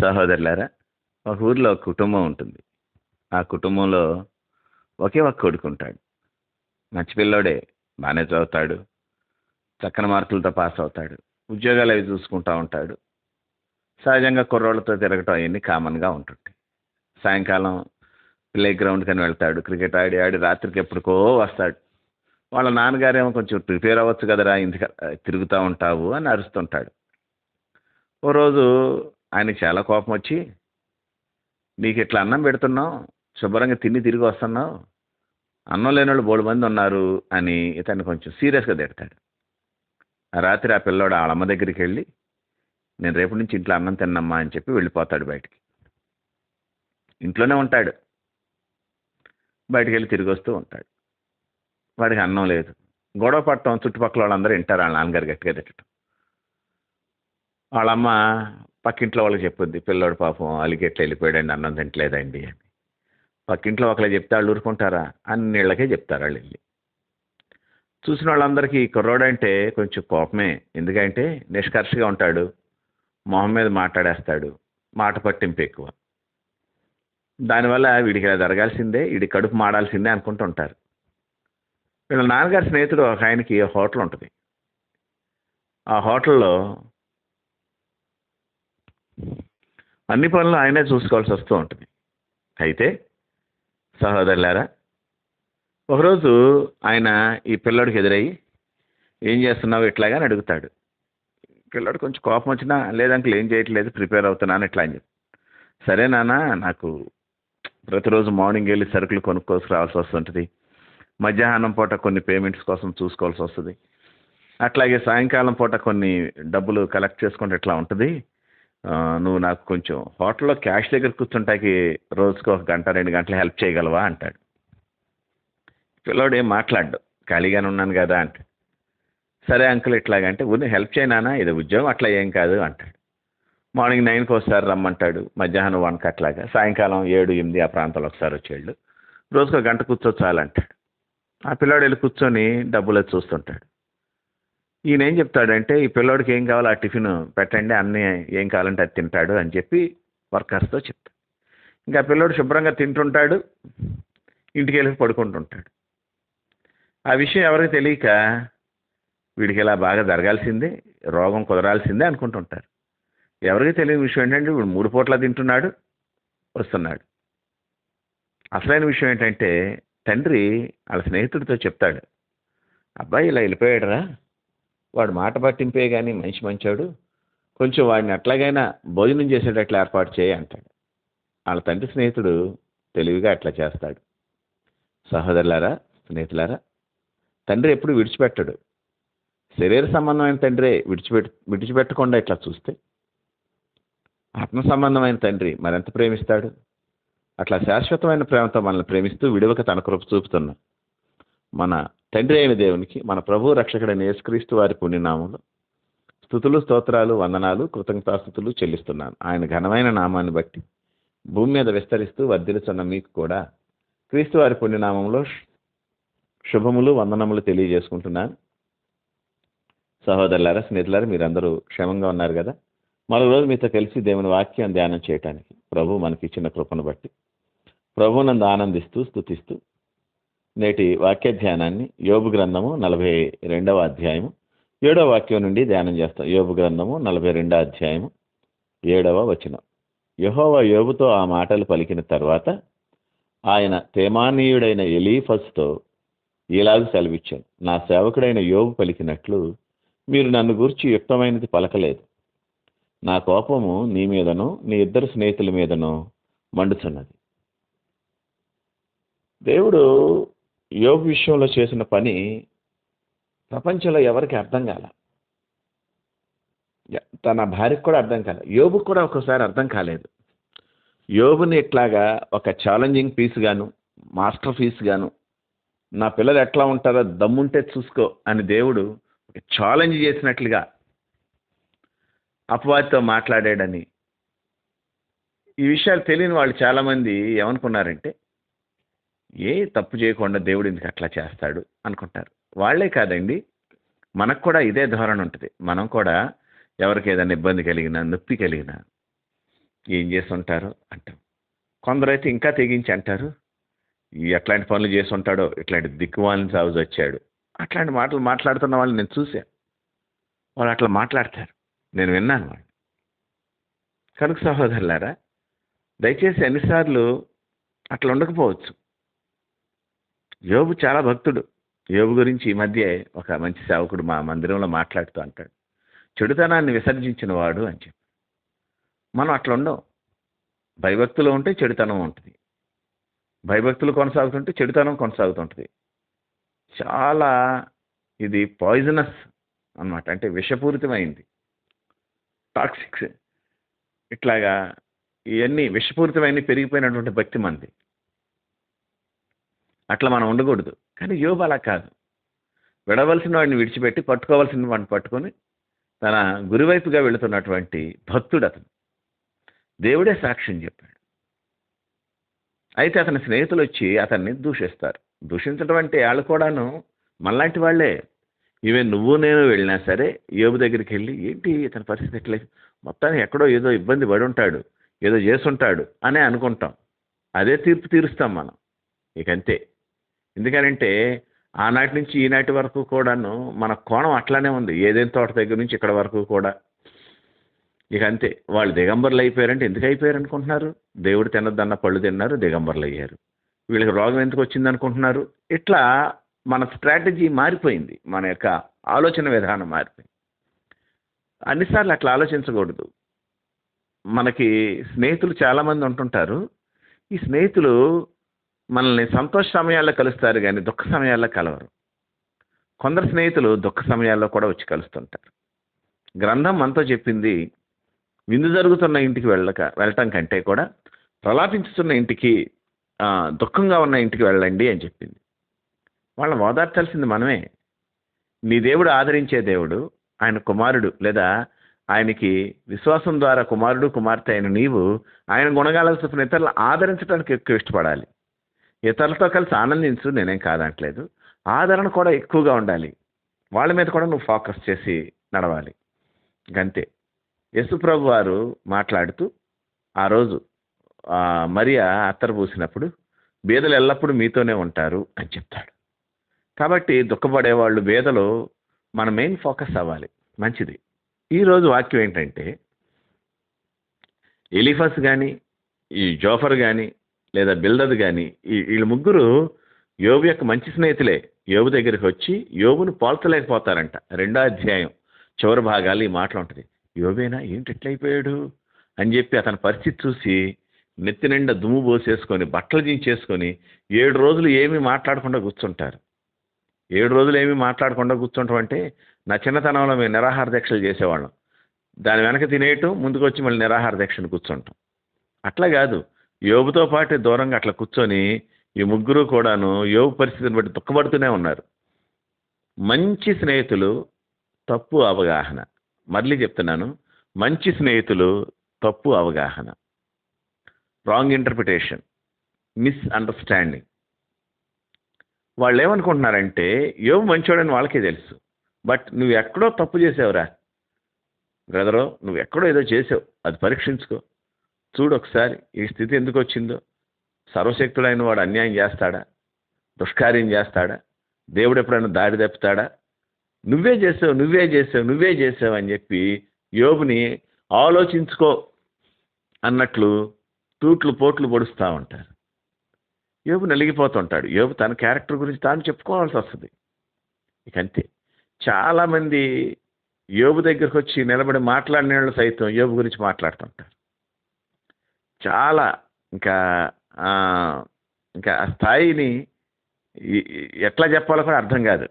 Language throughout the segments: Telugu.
సహోదరులారా, ఒక ఊర్లో ఒక కుటుంబం ఉంటుంది. ఆ కుటుంబంలో ఒకే ఒక కొడుకు ఉంటాడు. మంచి పిల్లోడే. బాగానే చదువుతాడు. చక్కని మార్కులతో పాస్ అవుతాడు. ఉద్యోగాలు అవి చూసుకుంటా ఉంటాడు. సహజంగా కుర్రోళ్ళతో తిరగటం అవన్నీ కామన్గా ఉంటుంటాయి. సాయంకాలం ప్లే గ్రౌండ్ కని వెళ్తాడు. క్రికెట్ ఆడి ఆడి రాత్రికి ఎప్పటికో వస్తాడు. వాళ్ళ నాన్నగారేమో కొంచెం ప్రిపేర్ అవ్వచ్చు కదరా, ఇంటికి తిరుగుతూ ఉంటావు అని అరుస్తుంటాడు. ఓ రోజు ఆయనకి చాలా కోపం వచ్చి, నీకు ఇట్లా అన్నం పెడుతున్నావు, శుభ్రంగా తిని తిరిగి వస్తున్నావు, అన్నం లేని వాళ్ళు బోడు మంది ఉన్నారు అని ఇతన్ని కొంచెం సీరియస్గా తిడతాడు. ఆ రాత్రి ఆ పిల్లోడు వాళ్ళ అమ్మ దగ్గరికి వెళ్ళి, నేను రేపటి నుంచి ఇంట్లో అన్నం తిన్నమ్మా అని చెప్పి వెళ్ళిపోతాడు బయటికి. ఇంట్లోనే ఉంటాడు. బయటికి వెళ్ళి తిరిగి వస్తూ ఉంటాడు. వాడికి అన్నం లేదు. గొడవ పడటం చుట్టుపక్కల వాళ్ళందరూ వింటారు, వాళ్ళ నాన్నగారు గట్టిగా తిట్టడం. వాళ్ళమ్మ పక్కింట్లో వాళ్ళకి చెప్పుద్ది, పిల్లోడు పాపం అలిగెట్లా వెళ్ళిపోయాడండి, అన్నం తింటలేదండి అని. పక్కింట్లో ఒకళ్ళే చెప్తే వాళ్ళు ఊరుకుంటారా? అన్నిళ్ళకే చెప్తారు వాళ్ళు వెళ్ళి. చూసిన వాళ్ళందరికీ ఈ కుర్రోడంటే కొంచెం కోపమే. ఎందుకంటే నిష్కర్షగా ఉంటాడు, మొహం మీద మాట్లాడేస్తాడు, మాట పట్టింపు ఎక్కువ. దానివల్ల వీడికి ఇలా జరగాల్సిందే, వీడి కడుపు మాడాల్సిందే అనుకుంటూ ఉంటారు. వీళ్ళ నాన్నగారి స్నేహితుడు ఒక ఆయనకి హోటల్ ఉంటుంది. ఆ హోటల్లో అన్ని పనులు ఆయనే చూసుకోవాల్సి వస్తూ ఉంటుంది. అయితే సహోదరులారా, ఒకరోజు ఆయన ఈ పిల్లోడికి ఎదురయ్యి, ఏం చేస్తున్నావు ఇట్లాగా అని అడుగుతాడు. పిల్లోడు కొంచెం కోపం వచ్చినా, లేదంటే ఏం చేయట్లేదు, ప్రిపేర్ అవుతున్నాను ఇట్లా అని చెప్పి. సరే నాన్న, నాకు ప్రతిరోజు మార్నింగ్ వెళ్ళి సరుకులు కొనుక్కోసి రావాల్సి వస్తుంటుంది, మధ్యాహ్నం పూట కొన్ని పేమెంట్స్ కోసం చూసుకోవాల్సి వస్తుంది, అట్లాగే సాయంకాలం పూట కొన్ని డబ్బులు కలెక్ట్ చేసుకుంటే ఇట్లా ఉంటుంది. నువ్వు నాకు కొంచెం హోటల్లో క్యాష్ దగ్గర కూర్చుంటాకి రోజుకి ఒక గంట 2 గంటలు హెల్ప్ చేయగలవా అంటాడు. పిల్లోడు ఏం మాట్లాడు, ఖాళీగానే ఉన్నాను కదా అంటే. సరే అంకుల్ ఇట్లాగంటే, ఊరిని హెల్ప్ చేయనానా, ఇది ఉద్యోగం అట్లా ఏం కాదు అంటాడు. మార్నింగ్ 9కి ఒకసారి రమ్మంటాడు, మధ్యాహ్నం 1కి అట్లాగా, సాయంకాలం 7, 8 ఆ ప్రాంతంలో ఒకసారి వచ్చేళ్ళు. రోజుకు ఒక గంట కూర్చోచాలంటాడు. ఆ పిల్లోడు వెళ్ళి కూర్చొని డబ్బులు అది చూస్తుంటాడు. ఈయన ఏం చెప్తాడంటే, ఈ పిల్లోడికి ఏం కావాలో ఆ టిఫిన్ పెట్టండి, అన్నీ ఏం కావాలంటే అది తింటాడు అని చెప్పి వర్కర్స్తో చెప్తాడు. ఇంకా పిల్లోడు శుభ్రంగా తింటుంటాడు, ఇంటికి వెళ్ళి పడుకుంటుంటాడు. ఆ విషయం ఎవరికి తెలియక, వీడికి ఇలా బాగా జరగాల్సిందే, రోగం కుదరాల్సిందే అనుకుంటుంటారు. ఎవరికి తెలియని విషయం ఏంటంటే, వీడు 3 పూట్ల తింటున్నాడు, వస్తున్నాడు. అసలైన విషయం ఏంటంటే, తండ్రి వాళ్ళ స్నేహితుడితో చెప్తాడు, అబ్బాయి ఇలా వెళ్ళిపోయాడురా, వాడు మాట పట్టింపే కానీ మనిషి మంచోడు, కొంచెం వాడిని అట్లాగైనా భోజనం చేసేటట్లు ఏర్పాటు చేయి అంటాడు. వాళ్ళ తండ్రి స్నేహితుడు తెలివిగా అట్లా చేస్తాడు. సహోదరులారా, స్నేహితులారా, తండ్రి ఎప్పుడు విడిచిపెట్టడు. శరీర సంబంధమైన తండ్రే విడిచిపెట్టకుండా ఇట్లా చూస్తే, ఆత్మ సంబంధమైన తండ్రి మరింత ప్రేమిస్తాడు. అట్లా శాశ్వతమైన ప్రేమతో మనల్ని ప్రేమిస్తూ విడువక తన కృప చూపుతున్న మన తండ్రి అయిన దేవునికి, మన ప్రభు రక్షకుడైన యేసుక్రీస్తు వారి పుణ్యనామంలో స్తుతులు, స్తోత్రాలు, వందనాలు, కృతజ్ఞతాస్తుతులు చెల్లిస్తున్నాను. ఆయన ఘనమైన నామాన్ని బట్టి భూమి మీద విస్తరిస్తూ వర్ధిల్లుచున్న మీకు కూడా క్రీస్తు వారి పుణ్యనామంలో శుభములు, వందనములు తెలియజేసుకుంటున్నాను. సహోదరులారా, స్నేహితులారా, మీరందరూ క్షేమంగా ఉన్నారు కదా? మరో రోజు మీతో కలిసి దేవుని వాక్యం ధ్యానం చేయడానికి ప్రభు మనకి ఇచ్చిన కృపను బట్టి ప్రభువునందు ఆనందిస్తూ స్తుతిస్తూ నేటి వాక్య ధ్యానాన్ని యోబు గ్రంథము 42వ అధ్యాయము 7వ వాక్యం నుండి ధ్యానం చేస్తాం. యోబు గ్రంథము 42వ అధ్యాయము 7వ వచనం. యెహోవా యోబుతో ఆ మాటలు పలికిన తర్వాత ఆయన తేమానీయుడైన ఎలీఫజుతో ఇలాగ సెలవిచ్చాను, నా సేవకుడైన యోబు పలికినట్లు మీరు నన్ను గూర్చి యుక్తమైనది పలకలేదు. నా కోపము నీ మీదను నీ 2 స్నేహితుల మీదను మండుచున్నది. దేవుడు యోబు విషయంలో చేసిన పని ప్రపంచంలో ఎవరికి అర్థం కాల. తన భార్యకు కూడా అర్థం కాలేదు, యోబుకు కూడా ఒక్కోసారి అర్థం కాలేదు. యోబుని ఇట్లాగా ఒక ఛాలెంజింగ్ పీస్ గాను, మాస్టర్ పీస్ గాను, నా పిల్లలు ఎట్లా ఉంటారో దమ్ముంటే చూసుకో అని దేవుడు ఛాలెంజ్ చేసినట్లుగా అపవాదితో మాట్లాడాడని, ఈ విషయాలు తెలియని వాళ్ళు చాలామంది ఏమనుకున్నారంటే, ఏ తప్పు చేయకుండా దేవుడు ఎందుకు అట్లా చేస్తాడు అనుకుంటారు. వాళ్లే కాదండి, మనకు కూడా ఇదే ధోరణి ఉంటుంది. మనం కూడా ఎవరికి ఏదైనా ఇబ్బంది కలిగినా, నొప్పి కలిగినా, ఏం చేసి ఉంటారు అంటాం. కొందరైతే ఇంకా తెగించి అంటారు, ఎట్లాంటి పనులు చేసి ఉంటాడో, ఇట్లాంటి దిక్కుమాలిన సాగు వచ్చాడు. అట్లాంటి మాటలు మాట్లాడుతున్న వాళ్ళని నేను చూశాను. వాళ్ళు అట్లా మాట్లాడతారు, నేను విన్నాను వాళ్ళు. కనుక సహోదరులారా, దయచేసి అన్నిసార్లు అట్లా ఉండకపోవచ్చు. యోబు చాలా భక్తుడు. యోబు గురించి ఈ మధ్య ఒక మంచి సేవకుడు మా మందిరంలో మాట్లాడుతూ అంటాడు, చెడుతనాన్ని విసర్జించిన వాడు అని చెప్పి. మనం అట్లా ఉండం. భయభక్తులు ఉంటే చెడుతనం ఉంటుంది, భయభక్తులు కొనసాగుతుంటే చెడుతనం కొనసాగుతుంటుంది. చాలా ఇది పాయిజనస్ అన్నమాట, అంటే విషపూరితమైంది, టాక్సిక్స్. ఇట్లాగా ఇవన్నీ విషపూరితమైన పెరిగిపోయినటువంటి భక్తి మంది. అట్లా మనం ఉండకూడదు. కానీ యోబు అలా కాదు. విడవలసిన వాడిని విడిచిపెట్టి పట్టుకోవాల్సిన వాడిని పట్టుకొని తన గురువైపుగా వెళుతున్నటువంటి భక్తుడు అతను. దేవుడే సాక్ష్యం చెప్పాడు. అయితే అతని స్నేహితులు వచ్చి అతన్ని దూషిస్తారు. దూషించడం అంటే వాళ్ళు కూడాను మనలాంటి వాళ్ళే. ఈవెన్ నువ్వు నేను వెళ్ళినా సరే యోబు దగ్గరికి వెళ్ళి, ఏంటి ఇతని పరిస్థితి ఎట్లే, మొత్తానికి ఎక్కడో ఏదో ఇబ్బంది పడి ఉంటాడు, ఏదో చేసుంటాడు అనే అనుకుంటాం. అదే తీర్పు తీరుస్తాం మనం. ఇక అంతే. ఎందుకనంటే ఆనాటి నుంచి ఈనాటి వరకు కూడాను మన కోణం అట్లానే ఉంది. ఏదైనా తోట దగ్గర నుంచి ఇక్కడ వరకు కూడా ఇక అంతే. వాళ్ళు దిగంబర్లు అయిపోయారంటే ఎందుకు అయిపోయారు అనుకుంటున్నారు? దేవుడు తినద్దన్న పళ్ళు తిన్నారు, దిగంబర్లు అయ్యారు. వీళ్ళకి రోగం ఎందుకు వచ్చింది అనుకుంటున్నారు? ఇట్లా మన స్ట్రాటజీ మారిపోయింది, మన యొక్క ఆలోచన విధానం మారిపోయింది. అన్నిసార్లు అట్లా ఆలోచించకూడదు. మనకి స్నేహితులు చాలామంది ఉంటుంటారు. ఈ స్నేహితులు మనల్ని సంతోష సమయాల్లో కలుస్తారు కానీ దుఃఖ సమయాల్లో కలవరు. కొందరు స్నేహితులు దుఃఖ సమయాల్లో కూడా వచ్చి కలుస్తుంటారు. గ్రంథం మనతో చెప్పింది, విందు జరుగుతున్న ఇంటికి వెళ్ళటం కంటే కూడా ప్రలాపించుతున్న ఇంటికి, దుఃఖంగా ఉన్న ఇంటికి వెళ్ళండి అని చెప్పింది. వాళ్ళని ఓదార్చాల్సింది మనమే. నీ దేవుడు ఆదరించే దేవుడు, ఆయన కుమారుడు లేదా ఆయనకి విశ్వాసం ద్వారా కుమారుడు కుమార్తె అయిన నీవు ఆయన గుణగాల చొప్పున ఇతరులు ఆదరించడానికి ఎక్కువ ఇష్టపడాలి. ఇతరులతో కలిసి ఆనందించు, నేనేం కాదంటలేదు. ఆదరణ కూడా ఎక్కువగా ఉండాలి. వాళ్ళ మీద కూడా నువ్వు ఫోకస్ చేసి నడవాలి. ఇంకంతే. యేసుప్రభు వారు మాట్లాడుతూ ఆ రోజు మరియా అత్తరు పూసినప్పుడు, బీదలు ఎల్లప్పుడూ మీతోనే ఉంటారు అని చెప్తాడు. కాబట్టి దుఃఖపడేవాళ్ళు, బీదలు మన మెయిన్ ఫోకస్ అవ్వాలి. మంచిది. ఈరోజు వాక్యం ఏంటంటే, ఎలీఫస్ కానీ, ఈ జోఫర్ కానీ, లేదా బిల్దద్ కానీ, వీళ్ళు ముగ్గురు యోబు యొక్క మంచి స్నేహితులే. యోబు దగ్గరికి వచ్చి యోబును పోల్చలేకపోతారంట. 2వ అధ్యాయం చివరి భాగాలు ఈ మాటలు ఉంటుంది. యోబేనా ఏంటి ఎట్లయిపోయాడు అని చెప్పి అతని పరిస్థితి చూసి నెత్తి నిండా దుమ్ము పోసేసుకొని బట్టలు దించేసుకొని 7 రోజులు ఏమీ మాట్లాడకుండా కూర్చుంటారు. 7 రోజులు ఏమీ మాట్లాడకుండా కూర్చుంటాం అంటే, నా చిన్నతనంలో మేము నిరాహార దీక్షలు చేసేవాళ్ళం. దాని వెనక తినేయటం, ముందుకు వచ్చి మళ్ళీ నిరాహార దీక్షను కూర్చుంటాం. అట్లా కాదు, యోబుతో పాటు దూరంగా అట్లా కూర్చొని ఈ ముగ్గురు కూడాను యోబు పరిస్థితిని బట్టి దుఃఖపడుతూనే ఉన్నారు. మంచి స్నేహితులు, తప్పు అవగాహన. మళ్ళీ చెప్తున్నాను, మంచి స్నేహితులు, తప్పు అవగాహన, రాంగ్ ఇంటర్ప్రిటేషన్, మిస్అండర్స్టాండింగ్. వాళ్ళు ఏమనుకుంటున్నారంటే యోబు మంచోడని వాళ్ళకే తెలుసు. బట్ నువ్వు ఎక్కడో తప్పు చేసావురా బ్రదరో, నువ్వు ఎక్కడో ఏదో చేసావు, అది పరీక్షించుకో. చూడు ఒకసారి ఈ స్థితి ఎందుకు వచ్చిందో. సర్వశక్తుడైన వాడు అన్యాయం చేస్తాడా? దుష్కార్యం చేస్తాడా? దేవుడు ఎప్పుడైనా దారి తప్పుతాడా? నువ్వే చేసావు, నువ్వే చేసావు, నువ్వే చేసావు అని చెప్పి యోబుని ఆలోచించుకో అన్నట్లు తూట్లు పోట్లు పొడుస్తూ ఉంటారు. యోబు నలిగిపోతుంటాడు. యోబు తన క్యారెక్టర్ గురించి తాను చెప్పుకోవాల్సి వస్తుంది. ఇక అంతే. చాలామంది యోబు దగ్గరకు వచ్చి నిలబడి మాట్లాడిన వాళ్ళు సైతం యోబు గురించి మాట్లాడుతుంటారు. చాలా ఇంకా ఇంకా ఆ స్థాయిని ఎట్లా చెప్పాలో కూడా అర్థం కాదు.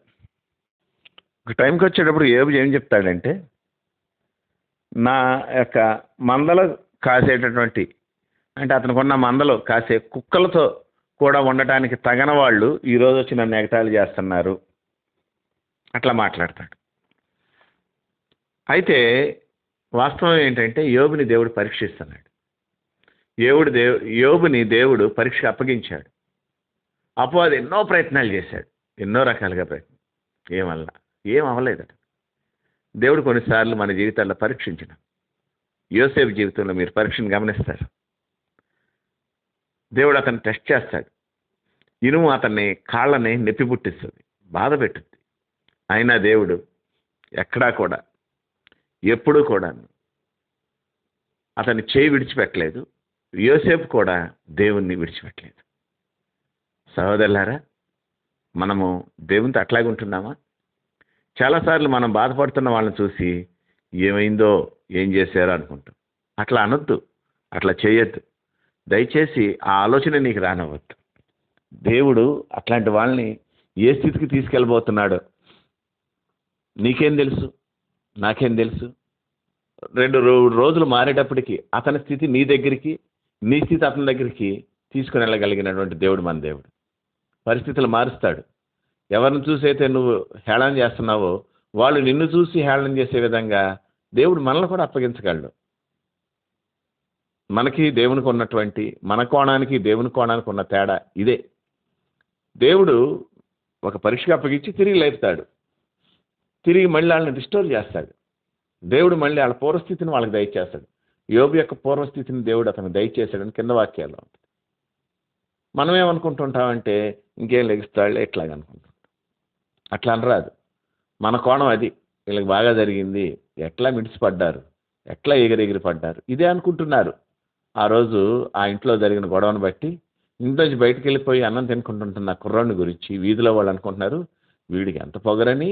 ఒక టైంకి వచ్చేటప్పుడు యోబు ఏం చెప్తాడంటే, నా యొక్క మందలో కాసేటటువంటి, అంటే అతనికి మందలో కాసే కుక్కలతో కూడా ఉండటానికి తగన వాళ్ళు ఈరోజు వచ్చి నన్ను ఎగతాళి చేస్తున్నారు, అట్లా మాట్లాడతాడు. అయితే వాస్తవం ఏంటంటే యోబుని దేవుడు పరీక్షిస్తున్నాడు. యోబుని దేవుడు పరీక్ష అప్పగించాడు. అపవాది ఎన్నో ప్రయత్నాలు చేశాడు, ఎన్నో రకాలుగా ప్రయత్నం. ఏం అవ్వలేదట. దేవుడు కొన్నిసార్లు మన జీవితాల్లో పరీక్షించడం. యోసేపు జీవితంలో మీరు పరీక్షను గమనిస్తారు. దేవుడు అతన్ని టెస్ట్ చేస్తాడు. ఇనుము అతన్ని కాళ్ళని నొప్పి పుట్టిస్తుంది, బాధ పెట్టుద్ది. అయినా దేవుడు ఎక్కడా కూడా ఎప్పుడూ కూడా అతన్ని చేయి విడిచిపెట్టలేదు. యోసేపు కూడా దేవుణ్ణి విడిచిపెట్టలేదు. సహోదరులారా, మనము దేవునితో అట్లాగే ఉంటున్నామా? చాలాసార్లు మనం బాధపడుతున్న వాళ్ళని చూసి ఏమైందో, ఏం చేశారో అనుకుంటాం. అట్లా అనొద్దు, అట్లా చేయొద్దు. దయచేసి ఆ ఆలోచన నీకు రానివ్వద్దు. దేవుడు అట్లాంటి వాళ్ళని ఏ స్థితికి తీసుకెళ్ళబోతున్నాడో నీకేం తెలుసు, నాకేం తెలుసు? 2 రోజులు మారేటప్పటికి అతని స్థితి నీ దగ్గరికి, నీ స్థితి అతని దగ్గరికి తీసుకుని వెళ్ళగలిగినటువంటి దేవుడు మన దేవుడు. పరిస్థితులు మారుస్తాడు. ఎవరిని చూసైతే నువ్వు హేళన చేస్తున్నావో వాళ్ళు నిన్ను చూసి హేళన చేసే విధంగా దేవుడు మనల్ని కూడా అప్పగించగలడు. మనకి దేవునికి ఉన్నటువంటి, మన కోణానికి దేవుని కోణానికి ఉన్న తేడా ఇదే. దేవుడు ఒక పరీక్షగా అప్పగించి తిరిగి లేపుతాడు, తిరిగి మళ్ళీ వాళ్ళని రిస్టోర్ చేస్తాడు. దేవుడు మళ్ళీ వాళ్ళ పూర్వస్థితిని వాళ్ళకి దయచేస్తాడు. యోబు యొక్క పూర్వస్థితిని దేవుడు అతనికి దయచేశాడని కింద వాక్యాల్లో ఉంటుంది. మనం ఏమనుకుంటుంటామంటే ఇంకేం లెగిస్తాడులే ఇట్లాగ అనుకుంటుంటాం. అట్లా అనరాదు. మన కోణం అది. వీళ్ళకి బాగా జరిగింది, ఎట్లా మిడిసిపడ్డారు, ఎట్లా ఎగిరెగిరి పడ్డారు, ఇదే అనుకుంటున్నారు. ఆ రోజు ఆ ఇంట్లో జరిగిన గొడవను బట్టి ఇంట్లోంచి బయటకు వెళ్ళిపోయి అన్నం తినుకుంటుంటున్న కుర్రాడిని గురించి వీధిలో వాళ్ళు అనుకుంటున్నారు, వీడికి ఎంత పొగరని,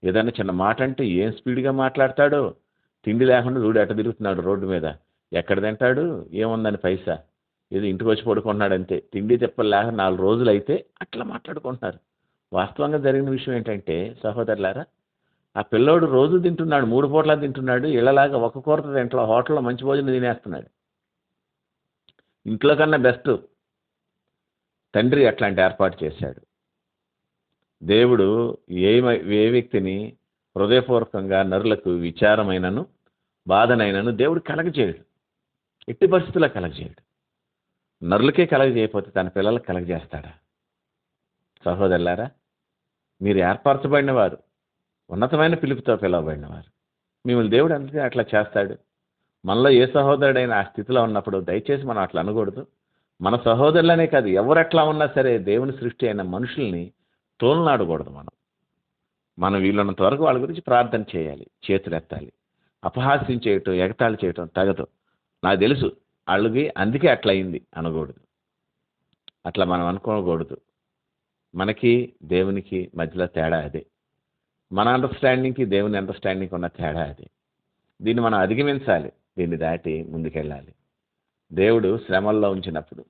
ఏదైనా చిన్న మాట అంటే ఏం స్పీడ్గా మాట్లాడతాడో, తిండి లేకుండా వీడు ఎట్ట తిరుగుతున్నాడు రోడ్డు మీద, ఎక్కడ తింటాడు, ఏముందని పైసా, ఏదో ఇంటికి వచ్చి పడుకుంటున్నాడు అంతే, తిండి తిప్పలు లేక 4 రోజులు అయితే అట్లా మాట్లాడుకుంటున్నారు. వాస్తవంగా జరిగిన విషయం ఏంటంటే సహోదరులారా, ఆ పిల్లోడు రోజు తింటున్నాడు, 3 పూట్లా తింటున్నాడు. ఇళ్ళలాగా ఒక కూరతో తింటలో హోటల్లో మంచి భోజనం తినేస్తున్నాడు. ఇంట్లో కన్నా బెస్ట్. తండ్రి అట్లాంటి ఏర్పాటు చేశాడు. దేవుడు ఏ వ్యక్తిని హృదయపూర్వకంగా నరులకు విచారమైనను బాధనైనను దేవుడు కలగజేయడు. ఎట్టి పరిస్థితుల్లో కలగజేయడు. నరులకే కలగజేయకపోతే తన పిల్లలకు కలగజేస్తాడా? సహోదరులారా, మీరు ఏర్పరచబడిన వారు, ఉన్నతమైన పిలుపుతో పిలువబడినవారు. మిమ్మల్ని దేవుడు అందుకే అట్లా చేస్తాడు. మనలో ఏ సహోదరుడైనా ఆ స్థితిలో ఉన్నప్పుడు దయచేసి మనం అట్లా అనకూడదు. మన సహోదరులనే కాదు, ఎవరు ఎట్లా ఉన్నా సరే దేవుని సృష్టి అయిన మనుషుల్ని తోలనాడకూడదు. మనం వీళ్ళున్నంత వరకు వాళ్ళ గురించి ప్రార్థన చేయాలి, చేతులెత్తాలి. అపహాస్యం చేయటం, ఎగతాళి చేయటం తగదు. నాకు తెలుసు వాళ్ళకి అందుకే అట్లా అయింది అనకూడదు. అట్లా మనం అనుకోకూడదు. మనకి దేవునికి మధ్యలో తేడా అదే. మన అండర్స్టాండింగ్కి దేవుని అండర్స్టాండింగ్కి ఉన్న తేడా అదే. దీన్ని మనం అధిగమించాలి, దీన్ని దాటి ముందుకెళ్ళాలి. దేవుడు శ్రమల్లో ఉంచినప్పుడు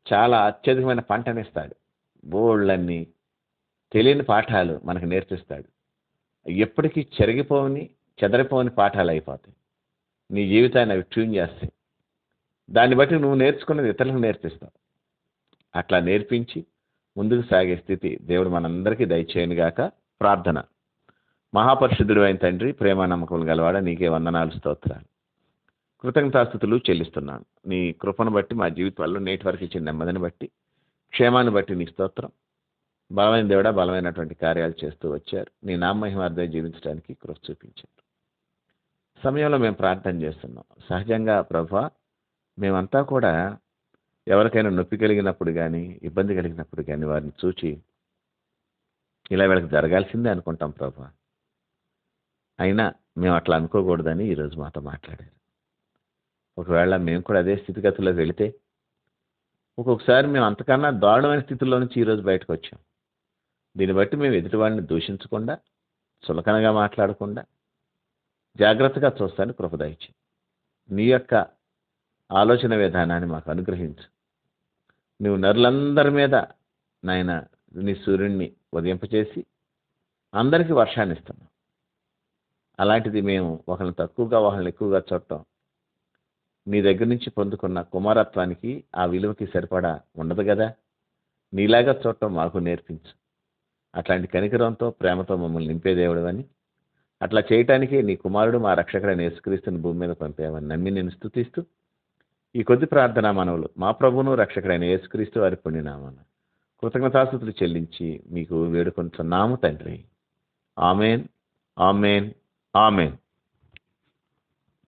చాలా అత్యధికమైన పంటనిస్తాడు. బోళ్ళన్నీ తెలియని పాఠాలు మనకు నేర్పిస్తాడు. ఎప్పటికీ చెదరిపోని పాఠాలు అయిపోతాయి. నీ జీవితాన్ని అవి ట్యూన్ చేస్తాయి. దాన్ని బట్టి నువ్వు నేర్చుకున్నది ఇతరులకు నేర్పిస్తావు. అట్లా నేర్పించి ముందుకు సాగే స్థితి దేవుడు మనందరికీ దయచేయను గాక. ప్రార్థన. మహాపరిశుద్ధుడు అయిన తండ్రి, ప్రేమ నమ్మకములు గలవాడ, నీకే వందనాలు, స్తోత్రాలు, కృతజ్ఞతాస్తుతులు చెల్లిస్తున్నాను. నీ కృపను బట్టి మా జీవితాల్లో నేటి వరకు ఇచ్చిన నెమ్మదిని బట్టి, క్షేమాన్ని బట్టి నీ స్తోత్రం. బలమైన దేవుడా, బలమైనటువంటి కార్యాలు చేస్తూ వచ్చారు. నీ నామహిమార్థం జీవించడానికి కృప చూపించారు. సమయంలో మేము ప్రార్థన చేస్తున్నాం. సహజంగా ప్రభా, మేమంతా కూడా ఎవరికైనా నొప్పి కలిగినప్పుడు కానీ, ఇబ్బంది కలిగినప్పుడు కానీ వారిని చూచి ఇలా వీళ్ళకి జరగాల్సిందే అనుకుంటాం ప్రభా. అయినా మేము అట్లా అనుకోకూడదని ఈరోజు మాతో మాట్లాడారు. ఒకవేళ మేము కూడా అదే స్థితిగతుల్లో వెళితే, ఒక్కొక్కసారి మేము అంతకన్నా దారుణమైన స్థితిలో నుంచి ఈరోజు బయటకు వచ్చాం. దీన్ని బట్టి మేము ఎదుటివాడిని దూషించకుండా, చులకనగా మాట్లాడకుండా జాగ్రత్తగా చూస్తాను కృప దయచేయి. నీ యొక్క ఆలోచన విధానాన్ని మాకు అనుగ్రహించు. నువ్వు నరులందరి మీద నాయన నీ సూర్యుడిని ఉదయింపచేసి అందరికీ వర్షాన్ని ఇస్తున్నావు. అలాంటిది మేము ఒకరిని తక్కువగా ఒకరిని ఎక్కువగా చూడటం, నీ దగ్గర నుంచి పొందుకున్న కుమారత్వానికి ఆ విలువకి సరిపడా ఉండదు కదా. నీలాగా చూడటం మాకు నేర్పించు. అట్లాంటి కనికరంతో, ప్రేమతో మమ్మల్ని నింపే దేవుడవని, అట్లా చేయటానికి నీ కుమారుడు మా రక్షకుడైన యేసుక్రీస్తుని భూమి మీద పంపేవని నమ్మి నేను స్తుతిస్తూ, ఈ కొద్ది ప్రార్థనా మనవులు మా ప్రభువును రక్షకుడైన యేసుక్రీస్తు వారి పుణ్యనామన కృతజ్ఞతాస్తుతులు చెల్లించి మీకు వేడుకుంటున్నాము తండ్రి. Amen, amen, amen.